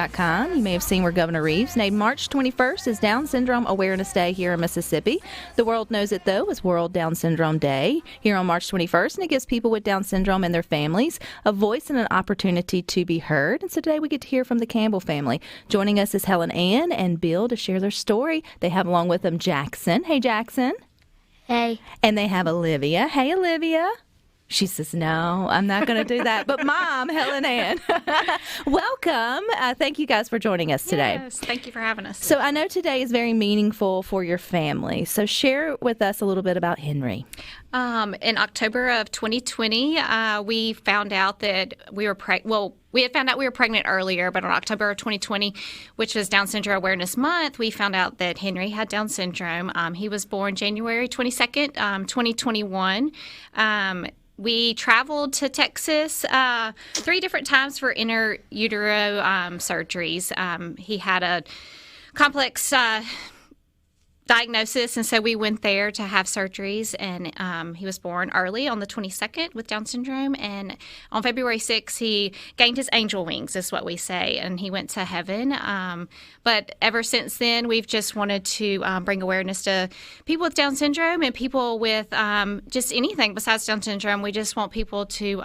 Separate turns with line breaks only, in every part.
SuperTalk.com. You may have seen where Governor Reeves named March 21st as Down Syndrome Awareness Day here in Mississippi. The world knows it, though, as World Down Syndrome Day here on March 21st, and it gives people with Down syndrome and their families a voice and an opportunity to be heard. And so today we get to hear from the Campbell family. Joining us is Helen and Bill to share their story. They have along with them Jackson. Hey, Jackson.
Hey.
And they have Olivia. Hey, Olivia. She says, no, I'm not going to do that. But Mom, Helen Ann, welcome. Thank you guys for joining us today.
Yes, thank you for having us.
So I know today is very meaningful for your family. So share with us a little bit about Henry.
In October of 2020, we found out that we were we had found out we were pregnant earlier, but in October of 2020, which was Down Syndrome Awareness Month, we found out that Henry had Down syndrome. He was born January 22nd, 2021. We traveled to Texas 3 different times for inner utero surgeries. He had a complex diagnosis, and so we went there to have surgeries, and he was born early on the 22nd with Down syndrome, and on February 6th he gained his angel wings, is what we say, and he went to heaven. But ever since then, we've just wanted to bring awareness to people with Down syndrome and people with just anything besides Down syndrome. We just want people to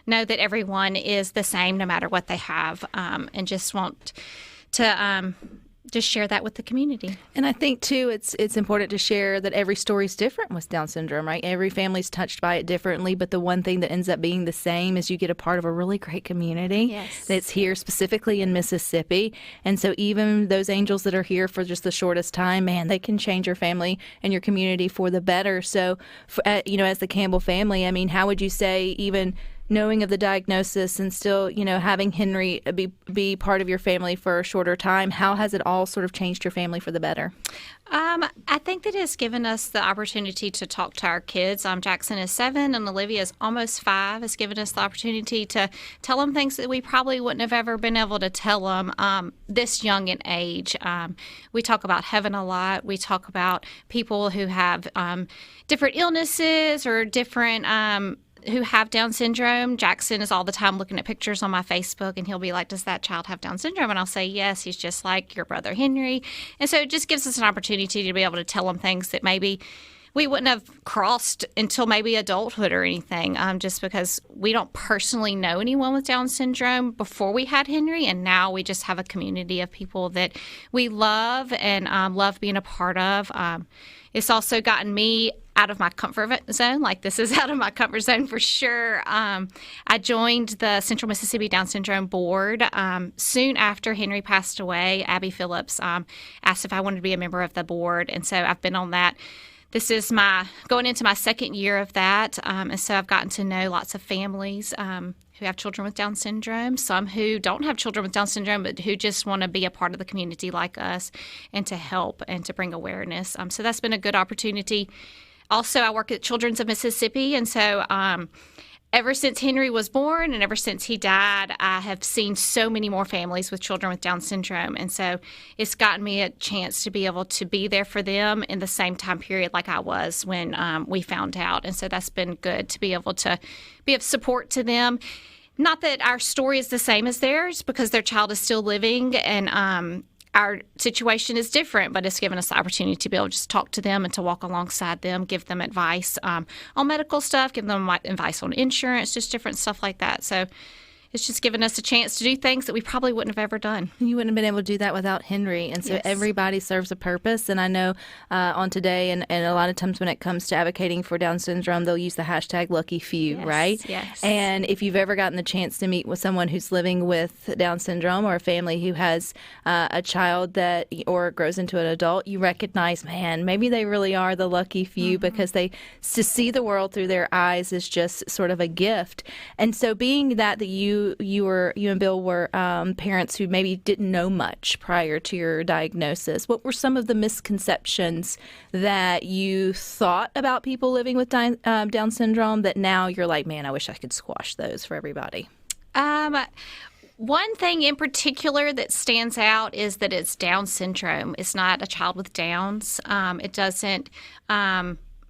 know that everyone is the same no matter what they have, and just want to just share that with the community.
And I think, too, it's important to share that every story is different with Down syndrome, right? Every family's touched by it differently, but the one thing that ends up being the same is you get a part of a really great community that's here specifically in Mississippi. And so even those angels that are here for just the shortest time, man, they can change your family and your community for the better. So, as the Campbell family, I mean, how would you say, even knowing of the diagnosis and still, having Henry be part of your family for a shorter time, how has it all sort of changed your family for the better?
I think that it's given us the opportunity to talk to our kids. Jackson is 7 and Olivia is almost 5. It's given us the opportunity to tell them things that we probably wouldn't have ever been able to tell them this young in age. We talk about heaven a lot. We talk about people who have different illnesses or different who have Down syndrome. Jackson is all the time looking at pictures on my Facebook, and he'll be like, does that child have Down syndrome? And I'll say, yes, he's just like your brother Henry. And so it just gives us an opportunity to be able to tell them things that maybe we wouldn't have crossed until maybe adulthood or anything, just because we don't personally know anyone with Down syndrome before we had Henry, and now we just have a community of people that we love and love being a part of. It's also gotten me out of my comfort zone. Like, this is out of my comfort zone for sure. I joined the Central Mississippi Down Syndrome Board soon after Henry passed away. Abby Phillips asked if I wanted to be a member of the board, and so I've been on that. This is going into my 2nd year of that, and so I've gotten to know lots of families who have children with Down syndrome, some who don't have children with Down syndrome, but who just want to be a part of the community like us and to help and to bring awareness. So that's been a good opportunity. Also, I work at Children's of Mississippi, and so ever since Henry was born and ever since he died, I have seen so many more families with children with Down syndrome. And so it's gotten me a chance to be able to be there for them in the same time period like I was when we found out. And so that's been good to be able to be of support to them. Not that our story is the same as theirs, because their child is still living, and our situation is different, but it's given us the opportunity to be able to just talk to them and to walk alongside them, give them advice on medical stuff, give them advice on insurance, just different stuff like that. So it's just given us a chance to do things that we probably wouldn't have ever done.
You wouldn't have been able to do that without Henry. And so everybody serves a purpose. And I know on today, and a lot of times when it comes to advocating for Down syndrome, they'll use the hashtag lucky few, right?
Yes.
And if you've ever gotten the chance to meet with someone who's living with Down syndrome, or a family who has a child that or grows into an adult, you recognize, man, maybe they really are the lucky few, because to see the world through their eyes is just sort of a gift. And so being that you and Bill were parents who maybe didn't know much prior to your diagnosis, what were some of the misconceptions that you thought about people living with Down syndrome that now you're like, man, I wish I could squash those for everybody?
One thing in particular that stands out is that it's Down syndrome. It's not a child with Downs. It doesn't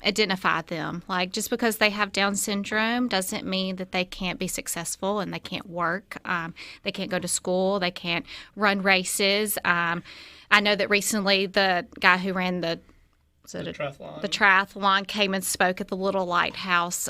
identify them. Like, just because they have Down syndrome doesn't mean that they can't be successful and they can't work. They can't go to school. They can't run races. I know that recently the guy who ran the triathlon came and spoke at the Little Lighthouse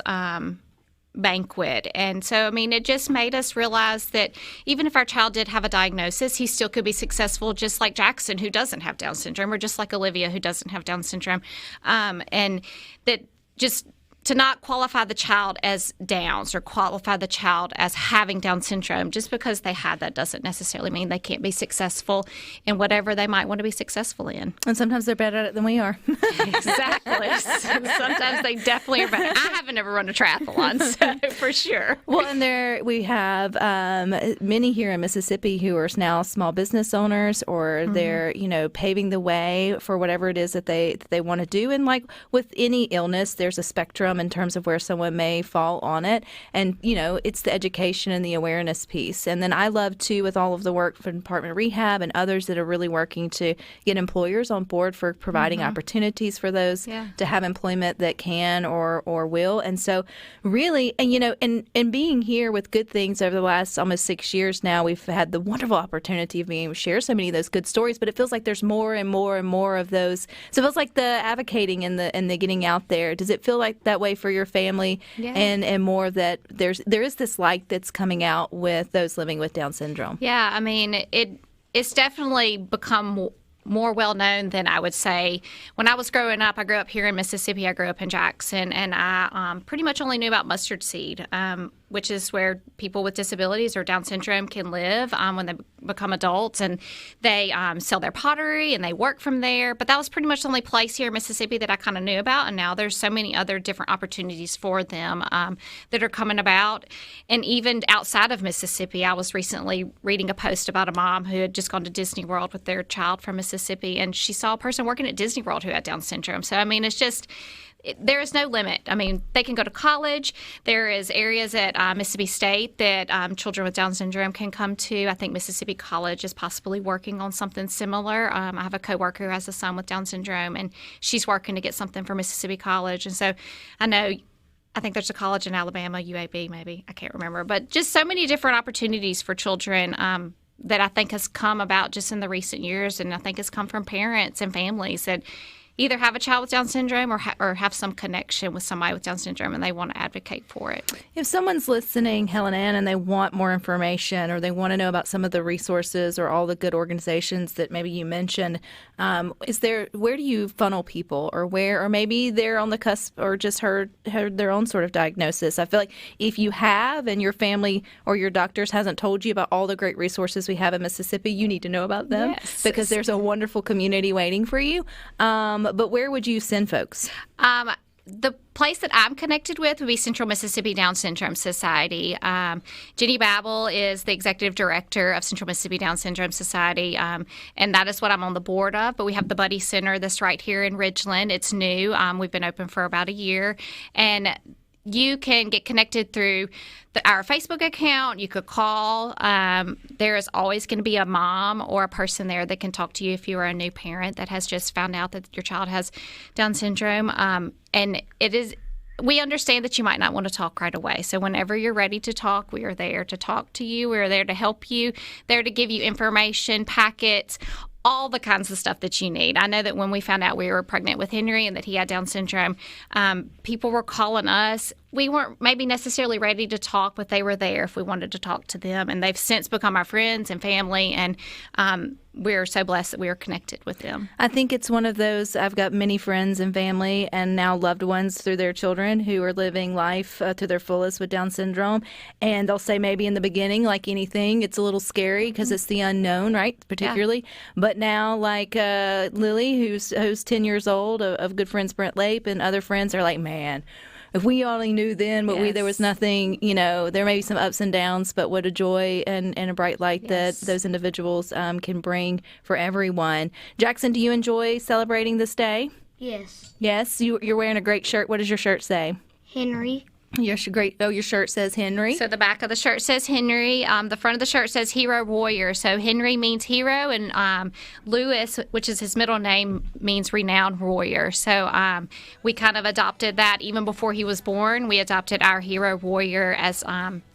banquet. And so, I mean, it just made us realize that even if our child did have a diagnosis, he still could be successful, just like Jackson, who doesn't have Down syndrome, or just like Olivia, who doesn't have Down syndrome. And that just to not qualify the child as Downs or qualify the child as having Down syndrome, just because they had that doesn't necessarily mean they can't be successful in whatever they might want to be successful in.
And sometimes they're better at it than we are.
Exactly. Sometimes they definitely are better. I haven't ever run a triathlon, so for sure.
Well, and we have many here in Mississippi who are now small business owners, or they're, paving the way for whatever it is that they want to do. And like with any illness, there's a spectrum in terms of where someone may fall on it. And, it's the education and the awareness piece. And then I love, too, with all of the work for Department of Rehab and others that are really working to get employers on board for providing opportunities for those to have employment that can or will. And so really, and, and being here with Good Things over the last almost 6 years now, we've had the wonderful opportunity of being able to share so many of those good stories, but it feels like there's more and more and more of those. So it feels like the advocating and the getting out there. Does it feel like that way for your family? And more that there is this light that's coming out with those living with Down syndrome?
Yeah, I mean, it's definitely become more well-known than I would say. When I was growing up, I grew up here in Mississippi. I grew up in Jackson, and I pretty much only knew about mustard seed, which is where people with disabilities or Down syndrome can live when they become adults. And they sell their pottery, and they work from there. But that was pretty much the only place here in Mississippi that I kind of knew about. And now there's so many other different opportunities for them that are coming about. And even outside of Mississippi, I was recently reading a post about a mom who had just gone to Disney World with their child from Mississippi, and she saw a person working at Disney World who had Down syndrome. So, I mean, it's just... there is no limit. I mean, they can go to college. There is areas at Mississippi State that children with Down syndrome can come to. I think Mississippi College is possibly working on something similar. I have a coworker who has a son with Down syndrome, and she's working to get something for Mississippi College. And so I think there's a college in Alabama, UAB maybe. I can't remember. But just so many different opportunities for children that I think has come about just in the recent years, and I think has come from parents and families that either have a child with Down syndrome or have some connection with somebody with Down syndrome, and they want to advocate for it.
If someone's listening, Helen Ann, and they want more information, or they want to know about some of the resources or all the good organizations that maybe you mentioned, where do you funnel people, or maybe they're on the cusp or just heard their own sort of diagnosis? I feel like if you have, and your family or your doctors hasn't told you about all the great resources we have in Mississippi, you need to know about them, because there's a wonderful community waiting for you. But where would you send folks?
The place that I'm connected with would be Central Mississippi Down Syndrome Society. Jenny Babel is the executive director of Central Mississippi Down Syndrome Society, and that is what I'm on the board of. But we have the Buddy Center that's right here in Ridgeland. It's new. We've been open for about a year. And you can get connected through our Facebook account. You could call. There is always going to be a mom or a person there that can talk to you if you are a new parent that has just found out that your child has Down syndrome. And we understand that you might not want to talk right away. So whenever you're ready to talk, we are there to talk to you. We are there to help you, there to give you information, packets, all the kinds of stuff that you need. I know that when we found out we were pregnant with Henry and that he had Down syndrome, people were calling us. We weren't maybe necessarily ready to talk, but they were there if we wanted to talk to them. And they've since become our friends and family, and we're so blessed that we are connected with them.
I think it's one of those, I've got many friends and family and now loved ones through their children who are living life to their fullest with Down syndrome. And they'll say maybe in the beginning, like anything, it's a little scary because it's the unknown, right, particularly. Yeah. But now, like Lily, who's 10 years old, of good friends Brent Lape and other friends, are like, man, if we only knew then, but there was nothing, there may be some ups and downs, but what a joy and a bright light that those individuals can bring for everyone. Jackson, do you enjoy celebrating this day?
Yes.
Yes? You're wearing a great shirt. What does your shirt say?
Henry.
Your shirt says Henry.
So the back of the shirt says Henry. The front of the shirt says Hero Warrior. So Henry means hero, and Louis, which is his middle name, means renowned warrior. So we kind of adopted that even before he was born. We adopted our Hero Warrior as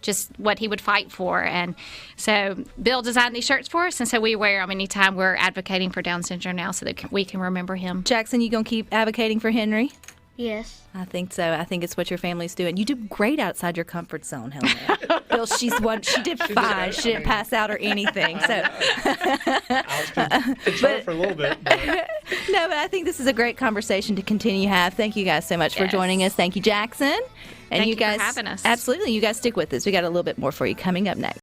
just what he would fight for. And so Bill designed these shirts for us, and so we wear them anytime we're advocating for Down syndrome now so that we can remember him.
Jackson, you going to keep advocating for Henry?
Yes.
I think so. I think it's what your family's doing. You do great outside your comfort zone, Helen. Bill, she did fine. She didn't pass out or anything. So
I was concerned for a little bit. But.
No, but I think this is a great conversation to continue to have. Thank you guys so much for joining us. Thank you, Jackson. And
Thank you
guys
for having us.
Absolutely. You guys stick with us. We got a little bit more for you coming up next.